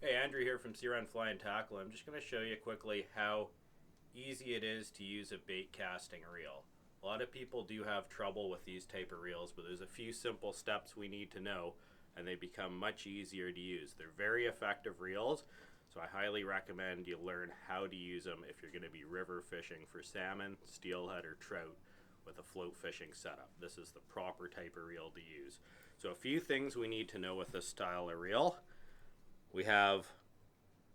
Hey, Andrew here from Sea Run Fly and Tackle. I'm just going to show you quickly how easy it is to use a bait casting reel. A lot of people do have trouble with these type of reels, but there's a few simple steps we need to know and they become much easier to use. They're very effective reels, so I highly recommend you learn how to use them if you're going to be river fishing for salmon, steelhead, or trout with a float fishing setup. This is the proper type of reel to use. So a few things we need to know with this style of reel. We have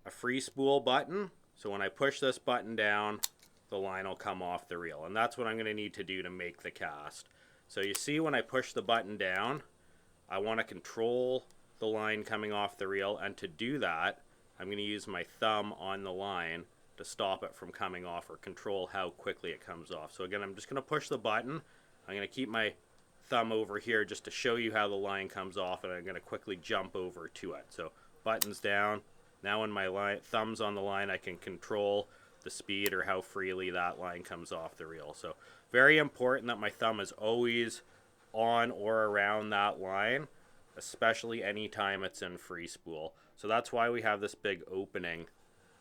a free spool button, so when I push this button down, the line will come off the reel, and that's what I'm going to need to do to make the cast. So you see when I push the button down, I want to control the line coming off the reel, and to do that, I'm going to use my thumb on the line to stop it from coming off or control how quickly it comes off. So again, I'm just going to push the button. I'm going to keep my thumb over here just to show you how the line comes off, and I'm going to quickly jump over to it. So buttons down. Now when my thumb's on the line, I can control the speed or how freely that line comes off the reel. So very important that my thumb is always on or around that line, especially anytime it's in free spool. So that's why we have this big opening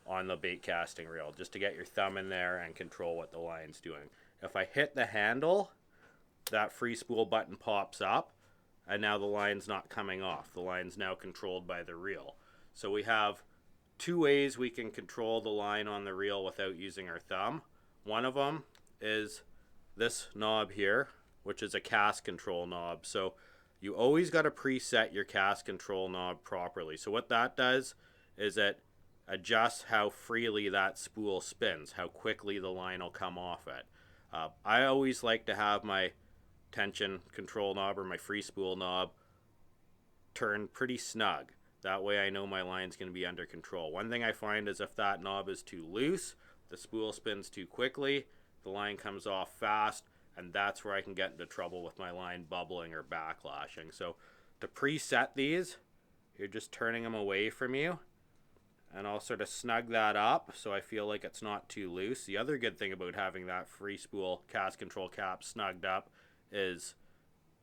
on the bait casting reel, just to get your thumb in there and control what the line's doing. If I hit the handle, that free spool button pops up, and now the line's not coming off. The line's now controlled by the reel. So we have two ways we can control the line on the reel without using our thumb. One of them is this knob here, which is a cast control knob. So you always got to preset your cast control knob properly. So what that does is it adjusts how freely that spool spins, how quickly the line will come off it. I always like to have my tension control knob or my free spool knob turned pretty snug. That way I know my line's going to be under control. One thing I find is if that knob is too loose, the spool spins too quickly, the line comes off fast, and that's where I can get into trouble with my line bubbling or backlashing. So to preset these, you're just turning them away from you, and I'll sort of snug that up so I feel like it's not too loose. The other good thing about having that free spool cast control cap snugged up is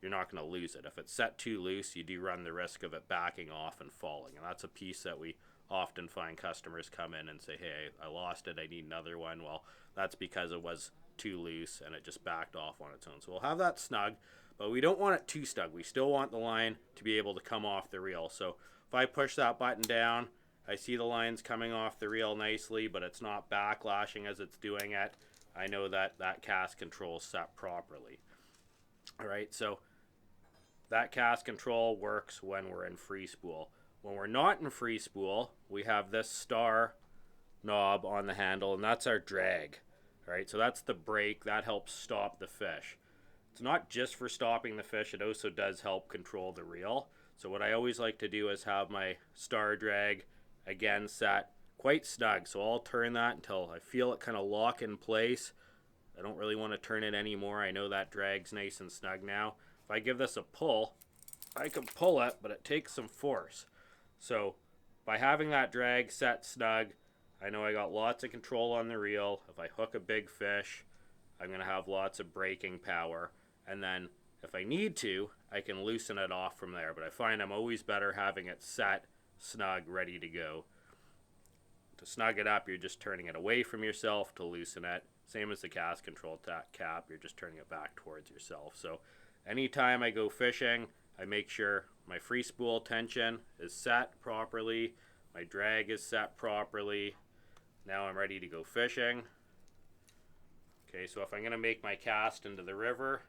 you're not going to lose it. If it's set too loose, you do run the risk of it backing off and falling. And that's a piece that we often find customers come in and say, hey, I lost it, I need another one. Well, that's because it was too loose and it just backed off on its own. So we'll have that snug, but we don't want it too snug. We still want the line to be able to come off the reel. So if I push that button down, I see the lines coming off the reel nicely, but it's not backlashing as it's doing it. I know that that cast control is set properly. All right, so that cast control works when we're in free spool. When we're not in free spool, we have this star knob on the handle, and that's our drag. All right, so that's the brake. That helps stop the fish. It's not just for stopping the fish, it also does help control the reel. So what I always like to do is have my star drag, again, set quite snug. So I'll turn that until I feel it kind of lock in place. I don't really want to turn it anymore. I know that drag's nice and snug now. If I give this a pull, I can pull it, but it takes some force. So by having that drag set snug, I know I got lots of control on the reel. If I hook a big fish, I'm going to have lots of braking power. And then if I need to, I can loosen it off from there. But I find I'm always better having it set, snug, ready to go. To snug it up, you're just turning it away from yourself. To loosen it, same as the cast control cap, you're just turning it back towards yourself. So anytime I go fishing, I make sure my free spool tension is set properly, my drag is set properly. Now I'm ready to go fishing. Okay, so if I'm going to make my cast into the river,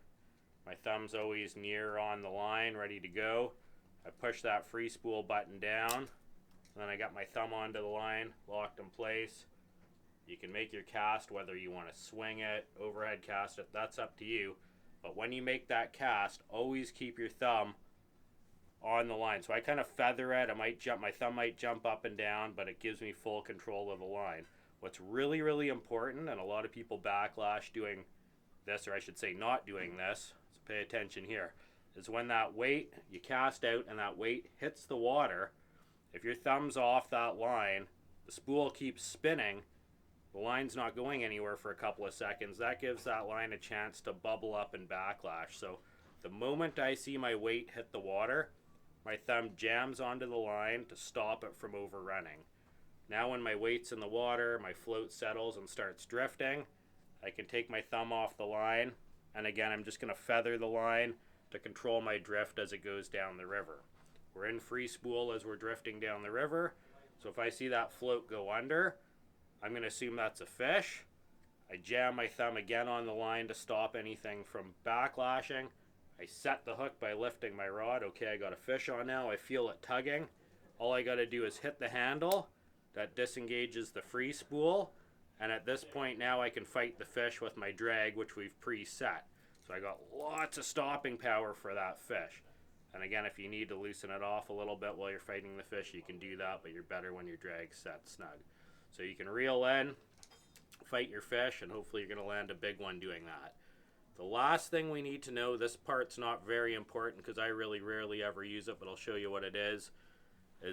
my thumb's always near on the line, ready to go. I push that free spool button down, and then I got my thumb onto the line, locked in place. You can make your cast whether you want to swing it, overhead cast it, that's up to you. But when you make that cast, always keep your thumb on the line. So I kind of feather it. My thumb might jump up and down, but it gives me full control of the line. What's really, really important, and a lot of people backlash doing this, or I should say not doing this, so pay attention here, is when that weight, you cast out and that weight hits the water, if your thumb's off that line, the spool keeps spinning, the line's not going anywhere for a couple of seconds. That gives that line a chance to bubble up and backlash. So the moment I see my weight hit the water, my thumb jams onto the line to stop it from overrunning. Now when my weight's in the water, my float settles and starts drifting, I can take my thumb off the line, and again I'm just going to feather the line to control my drift as it goes down the river. We're in free spool as we're drifting down the river, so if I see that float go under, I'm going to assume that's a fish. I jam my thumb again on the line to stop anything from backlashing. I set the hook by lifting my rod. Okay, I got a fish on now. I feel it tugging. All I got to do is hit the handle. That disengages the free spool. And at this point now I can fight the fish with my drag, which we've preset. So I got lots of stopping power for that fish. And again, if you need to loosen it off a little bit while you're fighting the fish, you can do that, but you're better when your drag's set snug. So you can reel in, fight your fish, and hopefully you're going to land a big one doing that. The last thing we need to know, this part's not very important because I really rarely ever use it, but I'll show you what it is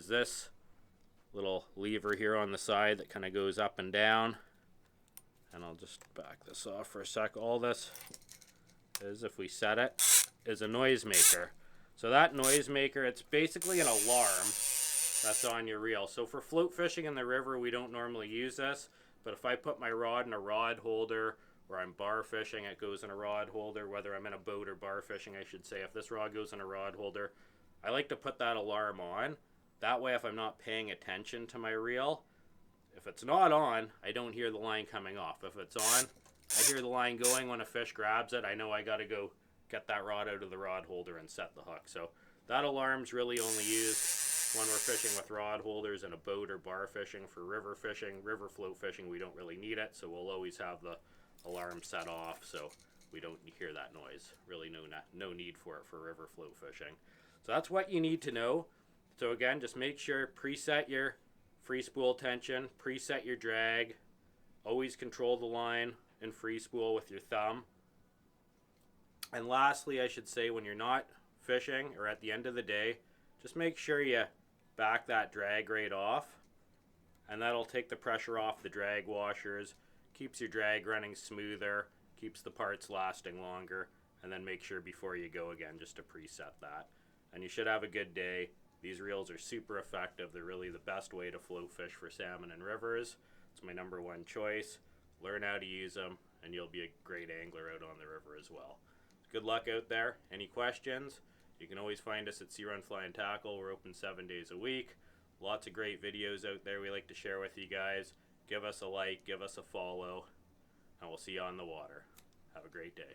this little lever here on the side that kind of goes up and down. And I'll just back this off for a sec. All this is, if we set it, is a noisemaker. So that noisemaker, it's basically an alarm that's on your reel. So for float fishing in the river, we don't normally use this, but if I put my rod in a rod holder, or I'm bar fishing, it goes in a rod holder, whether I'm in a boat or bar fishing, I should say. If this rod goes in a rod holder, I like to put that alarm on. That way, if I'm not paying attention to my reel, if it's not on, I don't hear the line coming off. If it's on, I hear the line going. When a fish grabs it, I know I got to go get that rod out of the rod holder and set the hook. So that alarm's really only used when we're fishing with rod holders in a boat or bar fishing. For river fishing, river float fishing, we don't really need it, so we'll always have the alarm set off so we don't hear that noise. Really no need for it for river float fishing. So that's what you need to know. So again, just make sure, preset your free spool tension, preset your drag, always control the line in free spool with your thumb. And lastly, I should say, when you're not fishing or at the end of the day, just make sure you back that drag right off, and that'll take the pressure off the drag washers, keeps your drag running smoother, keeps the parts lasting longer, and then make sure before you go again just to preset that. And you should have a good day. These reels are super effective. They're really the best way to float fish for salmon in rivers. It's my #1 choice. Learn how to use them, and you'll be a great angler out on the river as well. Good luck out there. Any questions? You can always find us at Sea Run Fly and Tackle. We're open 7 days a week. Lots of great videos out there we like to share with you guys. Give us a like, give us a follow, and we'll see you on the water. Have a great day.